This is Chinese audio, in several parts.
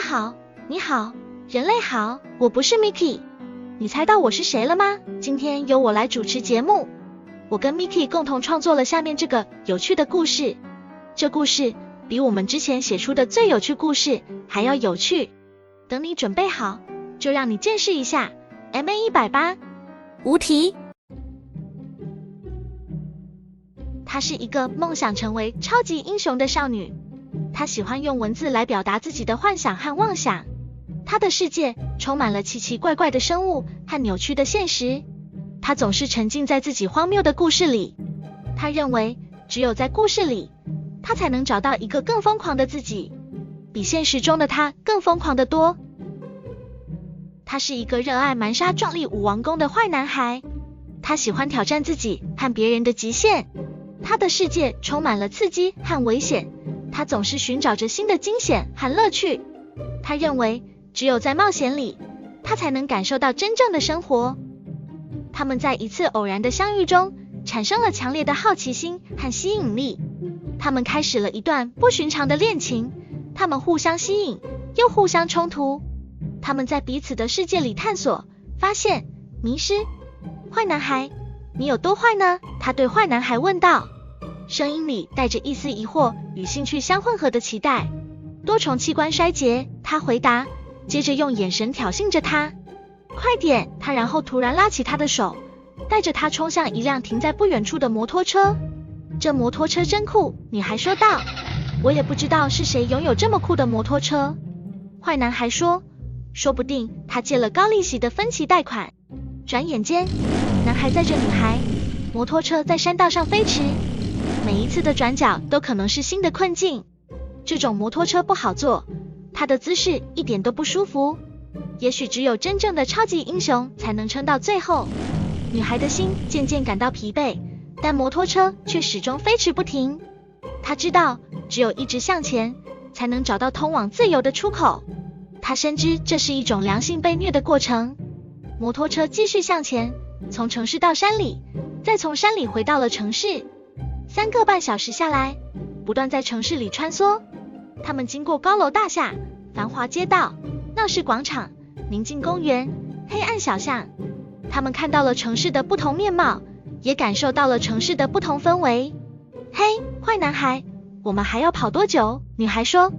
家好，你好，人类好，我不是 Miki。你猜到我是谁了吗？今天由我来主持节目。我跟 Miki 共同创作了下面这个有趣的故事。这故事比我们之前写出的最有趣故事还要有趣。等你准备好，就让你见识一下 MA108 无题。她是一个梦想成为超级英雄的少女，她喜欢用文字来表达自己的幻想和妄想。她的世界充满了奇奇怪怪的生物和扭曲的现实，她总是沉浸在自己荒谬的故事里。她认为只有在故事里，她才能找到一个更疯狂的自己，比现实中的她更疯狂得多。他是一个热爱蛮杀壮丽武王宫的坏男孩，他喜欢挑战自己和别人的极限。他的世界充满了刺激和危险，他总是寻找着新的惊险和乐趣。他认为只有在冒险里，他才能感受到真正的生活。他们在一次偶然的相遇中产生了强烈的好奇心和吸引力，他们开始了一段不寻常的恋情，他们互相吸引又互相冲突。他们在彼此的世界里探索、发现、迷失。坏男孩，你有多坏呢？他对坏男孩问道，声音里带着一丝疑惑与兴趣相混合的期待。多重器官衰竭，他回答，接着用眼神挑衅着他。快点！他然后突然拉起他的手，带着他冲向一辆停在不远处的摩托车。这摩托车真酷，女孩说道。我也不知道是谁拥有这么酷的摩托车。坏男孩说，说不定他借了高利息的分期贷款。转眼间，男孩载着女孩，摩托车在山道上飞驰，每一次的转角都可能是新的困境。这种摩托车不好坐，它的姿势一点都不舒服，也许只有真正的超级英雄才能撑到最后。女孩的心渐渐感到疲惫，但摩托车却始终飞驰不停。她知道，只有一直向前，才能找到通往自由的出口。他深知这是一种良性被虐的过程。摩托车继续向前，从城市到山里，再从山里回到了城市。3个半小时下来，不断在城市里穿梭。他们经过高楼大厦、繁华街道、闹市广场、宁静公园、黑暗小巷。他们看到了城市的不同面貌，也感受到了城市的不同氛围。嘿，坏男孩，我们还要跑多久？女孩说。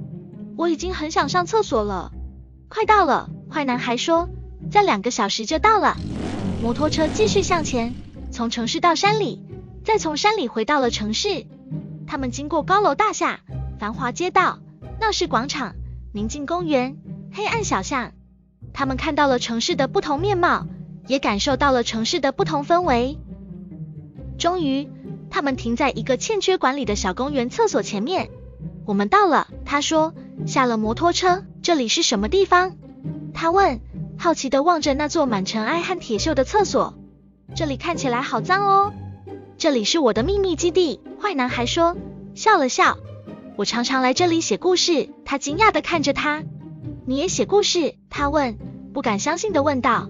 我已经很想上厕所了。快到了，坏男孩说，再2个小时就到了。摩托车继续向前，从城市到山里，再从山里回到了城市。他们经过高楼大厦、繁华街道、闹市广场、宁静公园、黑暗小巷。他们看到了城市的不同面貌，也感受到了城市的不同氛围。终于，他们停在一个欠缺管理的小公园厕所前面。我们到了，他说，下了摩托车。这里是什么地方？他问，好奇地望着那座满尘埃和铁锈的厕所。这里看起来好脏哦。这里是我的秘密基地，坏男孩说，笑了笑。我常常来这里写故事。他惊讶地看着他。你也写故事？他问，不敢相信地问道。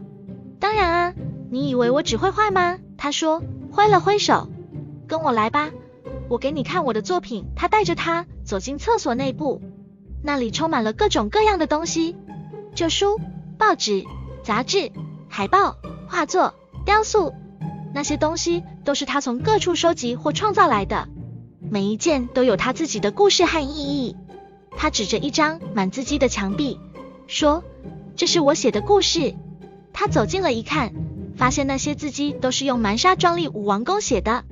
当然啊，你以为我只会画吗？他说，挥了挥手。跟我来吧，我给你看我的作品。他带着他走进厕所内部。那里充满了各种各样的东西，旧书、报纸、杂志、海报、画作、雕塑。那些东西都是他从各处收集或创造来的，每一件都有他自己的故事和意义。他指着一张满字迹的墙壁，说，这是我写的故事。他走近了一看，发现那些字迹都是用蛮杀壮丽武王宫写的。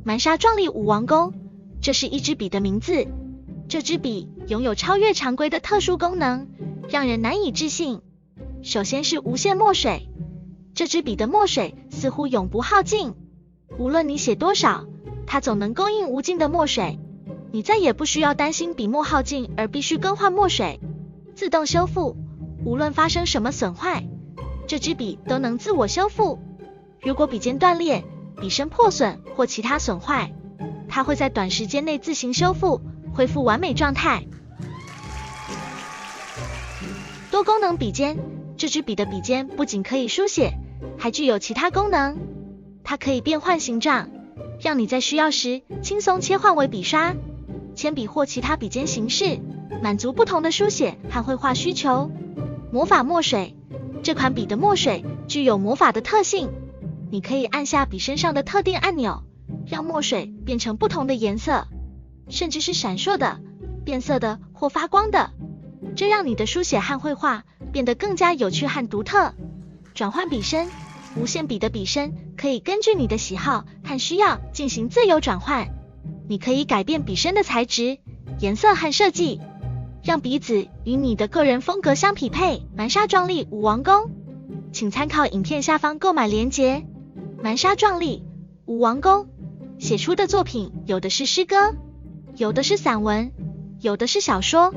蛮杀壮丽武王宫，这是一支笔的名字。这支笔拥有超越常规的特殊功能，让人难以置信。首先是无限墨水，这支笔的墨水似乎永不耗尽，无论你写多少，它总能供应无尽的墨水。你再也不需要担心笔墨耗尽而必须更换墨水。自动修复，无论发生什么损坏，这支笔都能自我修复。如果笔尖断裂、笔身破损或其他损坏，它会在短时间内自行修复，恢复完美状态。多功能笔尖，这支笔的笔尖不仅可以书写，还具有其他功能。它可以变换形状，让你在需要时轻松切换为笔刷、铅笔或其他笔尖形式。满足不同的书写和绘画需求。魔法墨水，这款笔的墨水具有魔法的特性，你可以按下笔身上的特定按钮，让墨水变成不同的颜色，甚至是闪烁的、变色的或发光的，这让你的书写和绘画变得更加有趣和独特。转换笔身，无线笔的笔身可以根据你的喜好和需要进行自由转换，你可以改变笔身的材质、颜色和设计，让笔子与你的个人风格相匹配。蛮沙壮丽舞王宫，请参考影片下方购买链接。蛮沙壮丽舞王宫写出的作品有的是诗歌，有的是散文，有的是小说，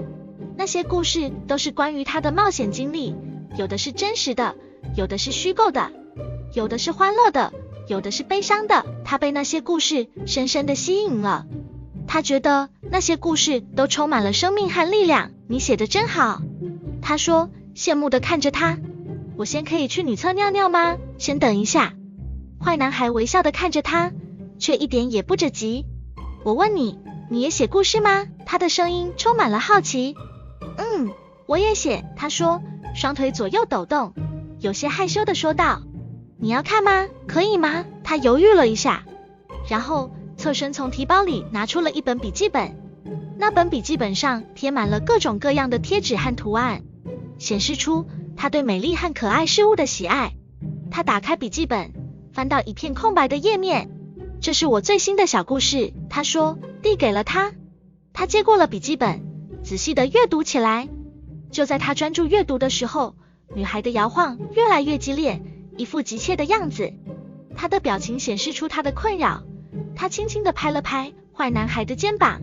那些故事都是关于他的冒险经历，有的是真实的，有的是虚构的，有的是欢乐的，有的是悲伤的。他被那些故事深深地吸引了，他觉得那些故事都充满了生命和力量。你写得真好，他说，羡慕地看着他。我先可以去女厕尿尿吗？先等一下。坏男孩微笑地看着他，却一点也不着急。我问你，你也写故事吗？他的声音充满了好奇。我也写，他说，双腿左右抖动，有些害羞地说道。你要看吗？可以吗？他犹豫了一下，然后侧身从提包里拿出了一本笔记本。那本笔记本上贴满了各种各样的贴纸和图案，显示出他对美丽和可爱事物的喜爱。他打开笔记本，翻到一片空白的页面。这是我最新的小故事，他说，递给了他。他接过了笔记本，仔细地阅读起来。就在他专注阅读的时候，女孩的摇晃越来越激烈，一副急切的样子。她的表情显示出她的困扰。她轻轻地拍了拍坏男孩的肩膀，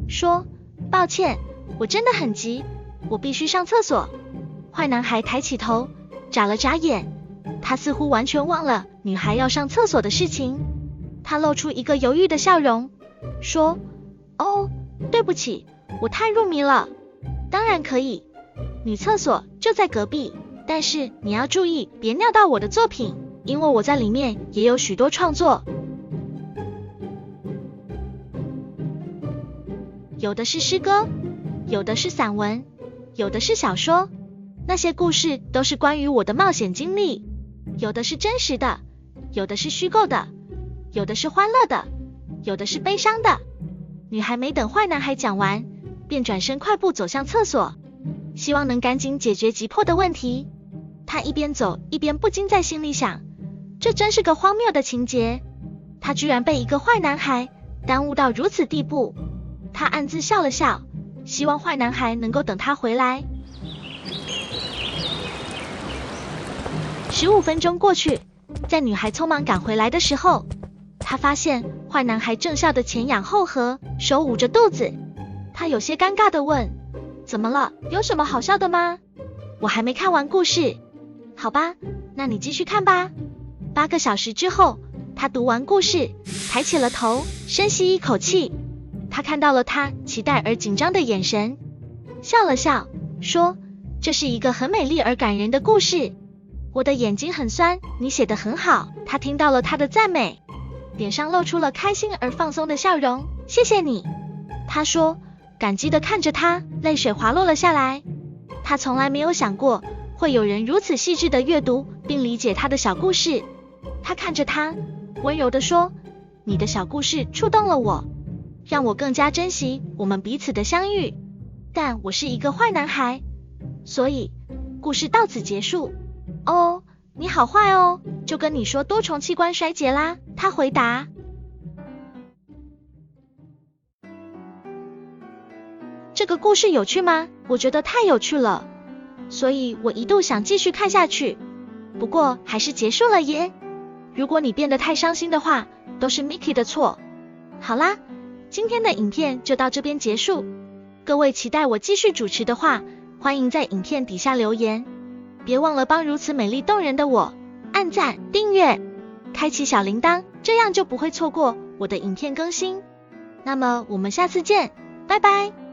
说，抱歉，我真的很急，我必须上厕所。坏男孩抬起头，眨了眨眼，他似乎完全忘了女孩要上厕所的事情。他露出一个犹豫的笑容，说，哦，对不起，我太入迷了。当然可以，女厕所就在隔壁，但是你要注意别尿到我的作品，因为我在里面也有许多创作。有的是诗歌，有的是散文，有的是小说，那些故事都是关于我的冒险经历，有的是真实的，有的是虚构的，有的是欢乐的，有的是悲伤的。女孩没等坏男孩讲完，便转身快步走向厕所，希望能赶紧解决急迫的问题。她一边走一边不禁在心里想，这真是个荒谬的情节，她居然被一个坏男孩耽误到如此地步。她暗自笑了笑，希望坏男孩能够等她回来。15分钟过去，在女孩匆忙赶回来的时候，她发现坏男孩正笑得前仰后合，手捂着肚子。她有些尴尬地问，怎么了？有什么好笑的吗？我还没看完故事。好吧，那你继续看吧。8个小时之后，她读完故事，抬起了头，深吸一口气。她看到了他期待而紧张的眼神，笑了笑，说，这是一个很美丽而感人的故事。我的眼睛很酸，你写得很好。她听到了他的赞美，脸上露出了开心而放松的笑容。谢谢你，她说，感激地看着他，泪水滑落了下来。她从来没有想过会有人如此细致地阅读并理解她的小故事。她看着他，温柔地说，你的小故事触动了我，让我更加珍惜我们彼此的相遇。但我是一个坏男孩，所以故事到此结束。哦，你好坏哦，就跟你说多重器官衰竭啦，他回答。这个故事有趣吗？我觉得太有趣了，所以我一度想继续看下去，不过还是结束了耶。如果你变得太伤心的话，都是 Mickey 的错。好啦，今天的影片就到这边结束。各位期待我继续主持的话，欢迎在影片底下留言。别忘了帮如此美丽动人的我按赞、订阅、开启小铃铛，这样就不会错过我的影片更新。那么我们下次见，拜拜。